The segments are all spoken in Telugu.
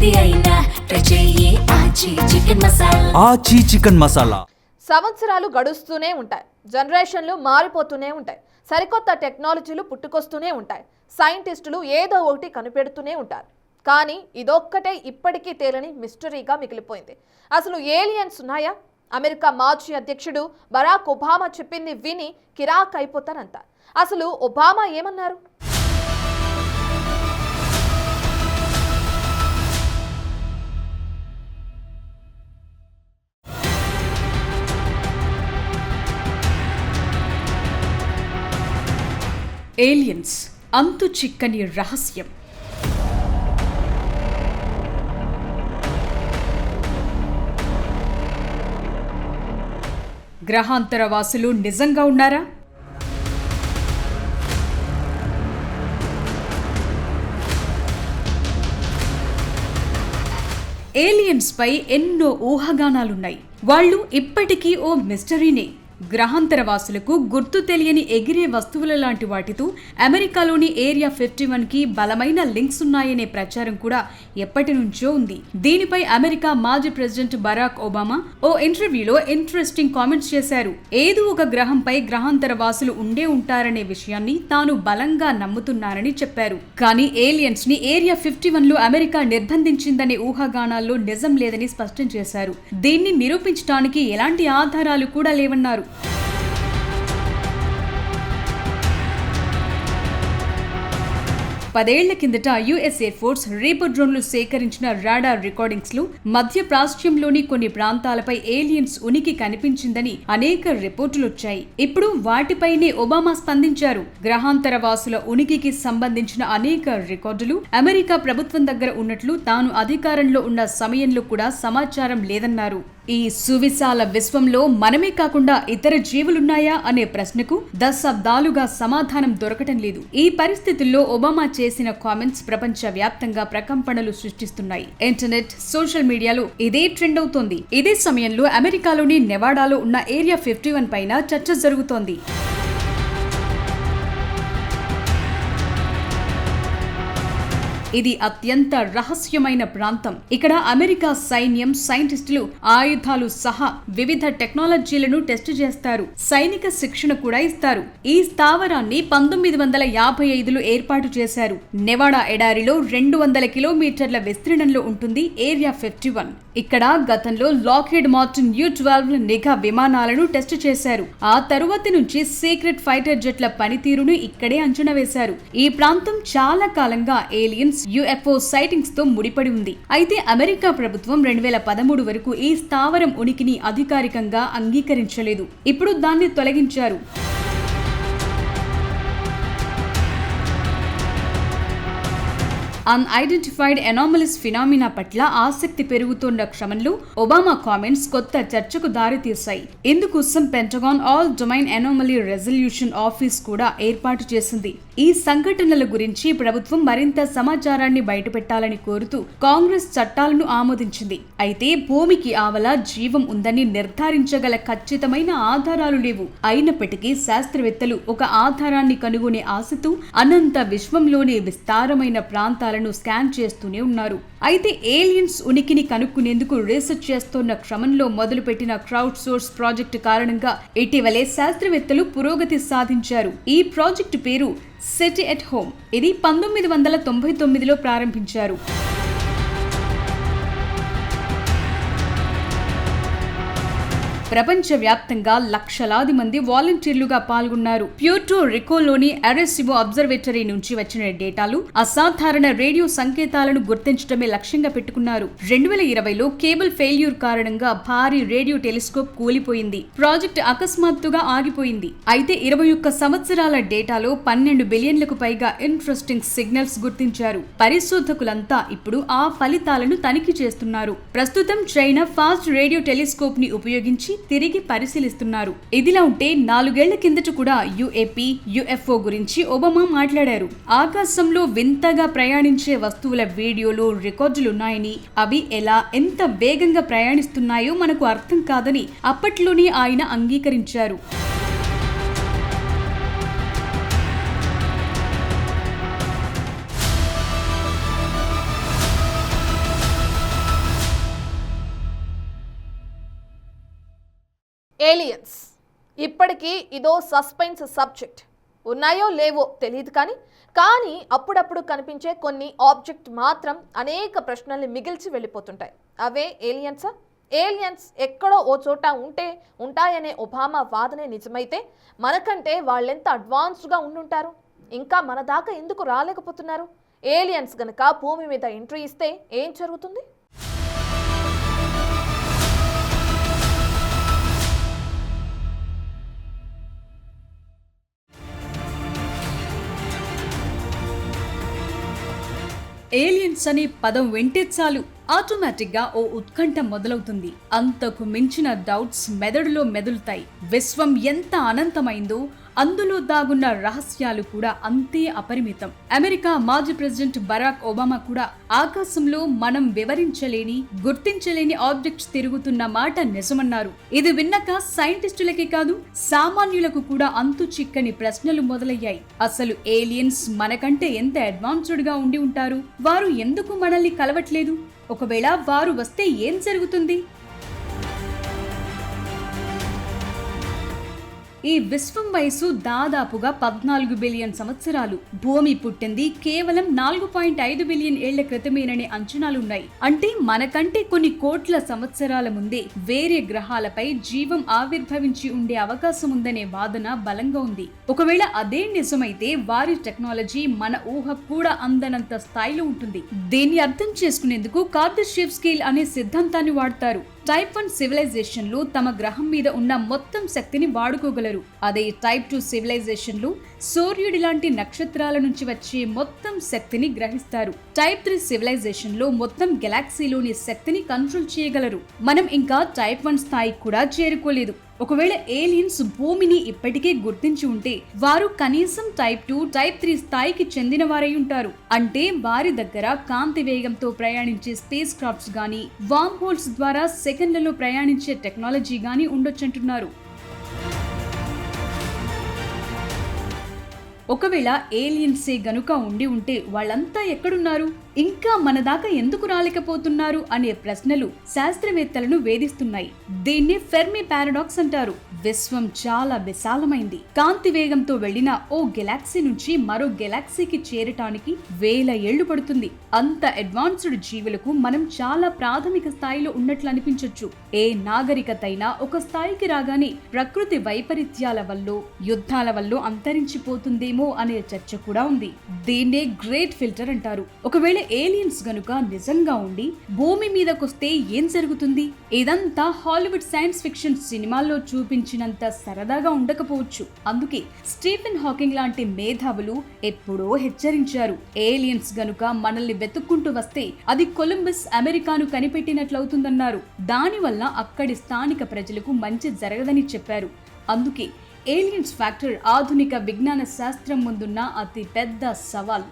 ఏది అయినా ట్రై చెయ్యి ఆచి చికెన్ మసాలా. సంవత్సరాలు గడుస్తూనే ఉంటాయి, జనరేషన్లు మారిపోతూనే ఉంటాయి, సరికొత్త టెక్నాలజీలు పుట్టుకొస్తూనే ఉంటాయి, సైంటిస్టులు ఏదో ఒకటి కనిపెడుతూనే ఉంటారు. కానీ ఇదొక్కటే ఇప్పటికీ తేలని మిస్టరీగా మిగిలిపోయింది. అసలు ఏలియన్స్ ఉన్నాయా? అమెరికా మాజీ అధ్యక్షుడు బరాక్ ఒబామా చెప్పింది విని కిరాక్ అయిపోతారంట. అసలు ఒబామా ఏమన్నారు? ఏలియన్స్ అంతు చిక్కని రహస్యం. గ్రహాంతర వాసులు నిజంగా ఉన్నారా? ఏలియన్స్ పై ఎన్నో ఊహాగానాలున్నాయి. వాళ్ళు ఇప్పటికీ ఓ మిస్టరీనే. గ్రహాంతర వాసులకు గుర్తు తెలియని ఎగిరే వస్తువుల లాంటి వాటితో అమెరికాలోని ఏరియా 51కి బలమైన లింక్స్ ఉన్నాయనే ప్రచారం కూడా ఎప్పటి నుంచో ఉంది. దీనిపై అమెరికా మాజీ ప్రెసిడెంట్ బరాక్ ఒబామా ఓ ఇంటర్వ్యూలో ఇంట్రెస్టింగ్ కామెంట్స్ చేశారు. ఏదో ఒక గ్రహంపై గ్రహాంతర వాసులు ఉండే ఉంటారనే విషయాన్ని తాను బలంగా నమ్ముతున్నానని చెప్పారు. కానీ ఏలియన్స్ ని ఏరియా 51లో అమెరికా నిర్బంధించిందనే ఊహాగానాల్లో నిజం లేదని స్పష్టం చేశారు. దీన్ని నిరూపించడానికి ఎలాంటి ఆధారాలు కూడా లేవన్నారు. 10 ఏళ్ల కిందట యుఎస్ ఎయిర్ ఫోర్స్ రీపర్ డ్రోన్లు సేకరించిన రాడార్ రికార్డింగ్స్ లో మధ్య ప్రాచ్యంలోని కొన్ని ప్రాంతాలపై ఏలియన్స్ ఉనికి కనిపించిందని అనేక రిపోర్టులు వచ్చాయి. ఇప్పుడు వాటిపైనే ఒబామా స్పందించారు. గ్రహాంతర వాసుల ఉనికికి సంబంధించిన అనేక రికార్డులు అమెరికా ప్రభుత్వం దగ్గర ఉన్నట్లు తాను అధికారంలో ఉన్న సమయంలో కూడా సమాచారం లేదన్నారు. ఈ సువిశాల విశ్వంలో మనమే కాకుండా ఇతర జీవులున్నాయా అనే ప్రశ్నకు దశాబ్దాలుగా సమాధానం దొరకటం లేదు. ఈ పరిస్థితుల్లో ఒబామా చేసిన కామెంట్స్ ప్రపంచ వ్యాప్తంగా ప్రకంపనలు సృష్టిస్తున్నాయి. ఇంటర్నెట్, సోషల్ మీడియాలో ఇదే ట్రెండ్ అవుతోంది. ఇదే సమయంలో అమెరికాలోని నెవాడాలో ఉన్న ఏరియా 51 పైన చర్చ జరుగుతోంది. ఇది అత్యంత రహస్యమైన ప్రాంతం. ఇక్కడ అమెరికా సైన్యం, సైంటిస్టులు ఆయుధాలు సహా వివిధ టెక్నాలజీలను టెస్ట్ చేస్తారు. సైనిక శిక్షణ కూడా ఇస్తారు. ఈ స్థావరాన్ని 1955లో ఏర్పాటు చేశారు. నెవాడా ఎడారిలో 200 కిలోమీటర్ల విస్తీర్ణంలో ఉంటుంది ఏరియా 51. ఇక్కడ గతంలో లాక్హీడ్ మార్టిన్ U-12 నిఘా విమానాలను టెస్ట్ చేశారు. ఆ తరువాతి నుంచి సీక్రెట్ ఫైటర్ జెట్ల పనితీరును ఇక్కడే అంచనా వేశారు. ఈ ప్రాంతం చాలా కాలంగా ఏలియన్స్, UFO సైటింగ్స్ తో ముడిపడి ఉంది. అయితే అమెరికా ప్రభుత్వం 2013 వరకు ఈ స్థావరం ఉనికిని అధికారికంగా అంగీకరించలేదు. ఇప్పుడు దాన్ని తొలగించారు. అన్ఐడెంటిఫైడ్ ఎనామలీస్ ఫినామినా పట్ల ఆసక్తి పెరుగుతున్న క్రమంలో ఒబామా కామెంట్స్ కొత్త చర్చకు దారితీశాయి. ఇందుకోసం pentagon all domain anomaly resolution office కూడా ఏర్పాటు చేసింది. ఈ సంఘటనల గురించి ప్రభుత్వం మరింత సమాచారాన్ని బయటపెట్టాలని కోరుతూ కాంగ్రెస్ చట్టాలను ఆమోదించింది. అయితే భూమికి ఆవల జీవం ఉందని నిర్ధారించగల ఖచ్చితమైన ఆధారాలు లేవు. అయినప్పటికీ శాస్త్రవేత్తలు ఒక ఆధారాన్ని కనుగొనే ఆశతో అనంత విశ్వంలోని విస్తారమైన ప్రాంతాలను స్కాన్ చేస్తూనే ఉన్నారు. అయితే ఏలియన్స్ ఉనికిని కనుక్కునేందుకు రీసెర్చ్ చేస్తున్న క్రమంలో మొదలుపెట్టిన క్రౌడ్ సోర్స్ ప్రాజెక్టు కారణంగా ఇటీవలే శాస్త్రవేత్తలు పురోగతి సాధించారు. ఈ ప్రాజెక్టు పేరు సిటీ ఎట్ హోమ్. ఇది 1999లో ప్రారంభించారు. ప్రపంచవ్యాప్తంగా లక్షలాది మంది వాలంటీర్లుగా పాల్గొన్నారు. ప్యూర్టో రికోలోని అరెసిబో అబ్జర్వేటరీ నుంచి వచ్చిన డేటాలు అసాధారణ రేడియో సంకేతాలను గుర్తించడమే లక్ష్యంగా పెట్టుకున్నారు. 2020లో కేబుల్ ఫెయిల్యూర్ కారణంగా భారీ రేడియో టెలిస్కోప్ కూలిపోయింది. ప్రాజెక్ట్ అకస్మాత్తుగా ఆగిపోయింది. అయితే 21 సంవత్సరాల డేటాలో 12 బిలియన్లకు పైగా ఇంట్రెస్టింగ్ సిగ్నల్స్ గుర్తించారు. పరిశోధకులంతా ఇప్పుడు ఆ ఫలితాలను తనిఖీ చేస్తున్నారు. ప్రస్తుతం చైనా ఫాస్ట్ రేడియో టెలిస్కోప్ ని ఉపయోగించి తిరిగి పరిశీలిస్తున్నారు. ఇదిలా ఉంటే 4 ఏళ్ల కిందట కూడా UAP, UFO గురించి ఒబామా మాట్లాడారు. ఆకాశంలో వింతగా ప్రయాణించే వస్తువుల వీడియోలు, రికార్డులున్నాయని, అవి ఎలా, ఎంత వేగంగా ప్రయాణిస్తున్నాయో మనకు అర్థం కాదని అప్పట్లోనే ఆయన అంగీకరించారు. ఏలియన్స్ ఇప్పటికీ ఇదో సస్పెన్స్ సబ్జెక్ట్. ఉన్నాయో లేవో తెలియదు కానీ అప్పుడప్పుడు కనిపించే కొన్ని ఆబ్జెక్ట్ మాత్రం అనేక ప్రశ్నల్ని మిగిల్చి వెళ్ళిపోతుంటాయి. అవే ఏలియన్సా? ఏలియన్స్ ఎక్కడో ఓ చోట ఉంటాయనే ఒబామా వాదనే నిజమైతే మనకంటే వాళ్ళెంత అడ్వాన్స్డ్గా ఉండుంటారు? ఇంకా మన దాకా ఎందుకు రాలేకపోతున్నారు? ఏలియన్స్ గనక భూమి మీద ఎంట్రీ ఇస్తే ఏం జరుగుతుంది? ఏలియన్స్ అనే పదం వింటే చాలు ఆటోమేటిక్ గా ఓ ఉత్కంఠ మొదలవుతుంది. అంతకు మించిన డౌట్స్ మెదడులో మెదులుతాయి. విశ్వం ఎంత అనంతమైందో అందులో దాగున్న రహస్యాలు కూడా అంతే అపరిమితం. అమెరికా మాజీ ప్రెసిడెంట్ బరాక్ ఒబామా కూడా ఆకాశంలో మనం వివరించలేని, గుర్తించలేని ఆబ్జెక్ట్స్ తిరుగుతున్న మాట నిజమన్నారు. ఇది విన్నాక సైంటిస్టులకే కాదు సామాన్యులకు కూడా అంతు చిక్కని ప్రశ్నలు మొదలయ్యాయి. అసలు ఏలియన్స్ మనకంటే ఎంత అడ్వాన్స్డ్ గా ఉండి ఉంటారు? వారు ఎందుకు మనల్ని కలవట్లేదు? ఒకవేళ వారు వస్తే ఏం జరుగుతుంది? ఈ విశ్వం వయసు దాదాపుగా 14 బిలియన్ సంవత్సరాలు. భూమి పుట్టింది కేవలం 4.5 బిలియన్ ఏళ్ల క్రితమేననే అంచనాలున్నాయి. అంటే మనకంటే కొన్ని కోట్ల సంవత్సరాల ముందే వేరే గ్రహాలపై జీవం ఆవిర్భవించి ఉండే అవకాశం ఉందనే వాదన బలంగా ఉంది. ఒకవేళ అదే నిజమైతే వారి టెక్నాలజీ మన ఊహ కూడా అందనంత స్థాయిలో ఉంటుంది. దీన్ని అర్థం చేసుకునేందుకు కార్దాషియన్ స్కేల్ అనే సిద్ధాంతాన్ని వాడతారు. టైప్ 1 సివిలైజేషన్లు తమ గ్రహం మీద ఉన్న మొత్తం శక్తిని వాడుకోగలరు. అదే టైప్ 2 సివిలైజేషన్లు సూర్యుడి లాంటి నక్షత్రాల నుంచి వచ్చే మొత్తం శక్తిని గ్రహిస్తారు. టైప్ 3 సివిలైజేషన్లో మొత్తం గెలాక్సీలోని శక్తిని కంట్రోల్ చేయగలరు. మనం ఇంకా టైప్ 1 స్థాయికి కూడా చేరుకోలేదు. ఒకవేళ ఏలియన్స్ భూమిని ఇప్పటికే గుర్తించి ఉంటే వారు కనీసం టైప్ 2, టైప్ 3 స్థాయికి చెందిన వారై ఉంటారు. అంటే వారి దగ్గర కాంతి వేగంతో ప్రయాణించే స్పేస్ క్రాఫ్ట్స్ గానీ, వార్మ్ హోల్స్ ద్వారా సెకండ్లలో ప్రయాణించే టెక్నాలజీ గానీ ఉండొచ్చంటున్నారు. ఒకవేళ ఏలియన్సే గనుక ఉండి ఉంటే వాళ్ళంతా ఎక్కడున్నారు? ఇంకా మన దాకా ఎందుకు రాలేకపోతున్నారు అనే ప్రశ్నలు శాస్త్రవేత్తలను వేధిస్తున్నాయి. దీన్ని ఫెర్మి పారాడాక్స్ అంటారు. విశ్వం చాలా విశాలమైంది. కాంతి వేగంతో వెళ్లిన ఓ గెలాక్సీ నుంచి మరో గెలాక్సీకి చేరటానికి 1000 ఏళ్లు పడుతుంది. అంత అడ్వాన్స్డ్ జీవులకు మనం చాలా ప్రాథమిక స్థాయిలో ఉన్నట్లు అనిపించొచ్చు. ఏ నాగరికత అయినా ఒక స్థాయికి రాగానే ప్రకృతి వైపరీత్యాల వల్ల, యుద్ధాల వల్ల అంతరించిపోతుందేమో అనే చర్చ కూడా ఉంది. దీన్నే గ్రేట్ ఫిల్టర్ అంటారు. ఒకవేళ ఏలియన్స్ గనుక నిజంగా ఉండి భూమి మీదకొస్తే ఏం జరుగుతుంది? ఇదంతా హాలీవుడ్ సైన్స్ ఫిక్షన్ సినిమాల్లో చూపించినంత సరదాగా ఉండకపోవచ్చు. అందుకే స్టీఫెన్ హాకింగ్ లాంటి మేధావులు ఎప్పుడో హెచ్చరించారు. ఏలియన్స్ గనుక మనల్ని వెతుక్కుంటూ వస్తే అది కొలంబస్ అమెరికాను కనిపెట్టినట్లవుతుందన్నారు. దానివల్ల అక్కడి స్థానిక ప్రజలకు మంచి జరగదని చెప్పారు. అందుకే ఏలియన్స్ ఫ్యాక్టర్ ఆధునిక విజ్ఞాన శాస్త్రం ముందున్న అతి పెద్ద సవాల్.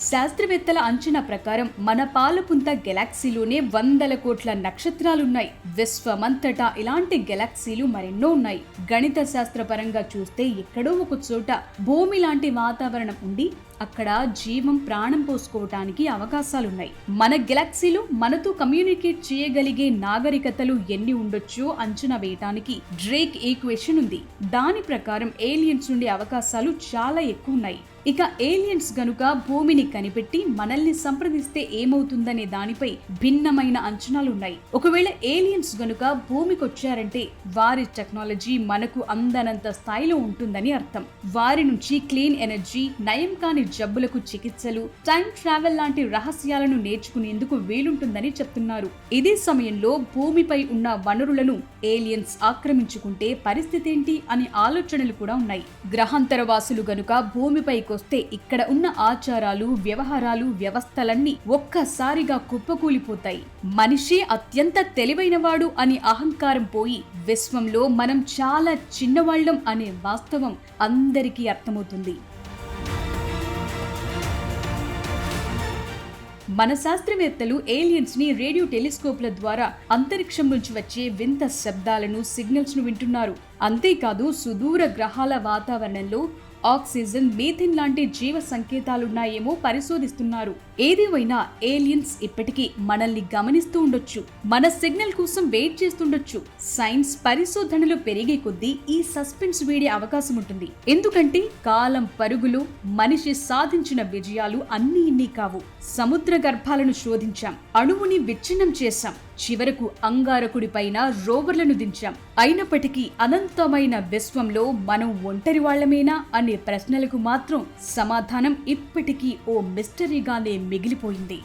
శాస్త్రవేత్తల అంచనా ప్రకారం మన పాలపుంత గెలాక్సీలోనే 100 కోట్ల నక్షత్రాలున్నాయి. విశ్వమంతటా ఇలాంటి గెలాక్సీలు మరెన్నో ఉన్నాయి. గణిత శాస్త్రపరంగా చూస్తే ఎక్కడో ఒక చోట భూమి లాంటి వాతావరణం ఉండి అక్కడ జీవం ప్రాణం పోసుకోవటానికి అవకాశాలున్నాయి. మన గెలాక్సీలో మనతో కమ్యూనికేట్ చేయగలిగే నాగరికతలు ఎన్ని ఉండొచ్చో అంచనా వేయటానికి డ్రేక్ ఈక్వేషన్ ఉంది. దాని ప్రకారం ఏలియన్స్ ఉండే అవకాశాలు చాలా ఎక్కువ ఉన్నాయి. ఇక ఏలియన్స్ గనుక భూమిని కనిపెట్టి మనల్ని సంప్రదిస్తే ఏమవుతుందనే దానిపై భిన్నమైన అంచనాలున్నాయి. ఒకవేళ ఏలియన్స్ గనుక భూమికొచ్చారంటే వారి టెక్నాలజీ మనకు అందనంత స్థాయిలో ఉంటుందని అర్థం. వారి నుంచి క్లీన్ ఎనర్జీ, నయం కాని జబ్బులకు చికిత్సలు, టైం ట్రావెల్ లాంటి రహస్యాలను నేర్చుకునేందుకు వీలుంటుందని చెప్తున్నారు. ఇదే సమయంలో భూమిపై ఉన్న వనరులను ఏలియన్స్ ఆక్రమించుకుంటే పరిస్థితి ఏంటి అనే ఆలోచనలు కూడా ఉన్నాయి. గ్రహాంతర వాసులు గనుక భూమిపైకి వస్తే ఇక్కడ ఉన్న ఆచారాలు, వ్యవహారాలు, వ్యవస్థలన్నీ ఒక్కసారిగా కుప్పకూలిపోతాయి. మనిషి అత్యంత తెలివైనవాడు అని అహంకారం పోయి విశ్వంలో మనం చాలా చిన్నవాళ్లం అనే వాస్తవం అందరికీ అర్థమవుతుంది. మన శాస్త్రవేత్తలు ఏలియన్స్ ని రేడియో టెలిస్కోప్ల ద్వారా అంతరిక్షం నుంచి వచ్చే వింత శబ్దాలను, సిగ్నల్స్ ను వింటున్నారు. అంతేకాదు సుదూర గ్రహాల వాతావరణంలో ఆక్సిజన్, మీథేన్ లాంటి జీవ సంకేతాలున్నాయేమో పరిశోధిస్తున్నారు. ఏదేమైనా ఏలియన్స్ ఇప్పటికీ మనల్ని గమనిస్తూ ఉండొచ్చు, మన సిగ్నల్ కోసం వెయిట్ చేస్తుండొచ్చు. సైన్స్ పరిశోధనలు పెరిగే కొద్దీ ఈ సస్పెన్స్ వీడే అవకాశం ఉంటుంది. ఎందుకంటే కాలం పరుగులు, మనిషి సాధించిన విజయాలు అన్నీ ఇన్ని కావు. సముద్ర గర్భాలను శోధించాం, అణువుని విచ్ఛిన్నం చేశాం, చివరకు అంగారకుడి పైన రోవర్లను దించాం. అయినప్పటికీ అనంతమైన విశ్వంలో మనం ఒంటరి వాళ్లమేనా అనే ప్రశ్నలకు మాత్రం సమాధానం ఇప్పటికీ ఓ మిస్టరీగానే మిగిలిపోయింది.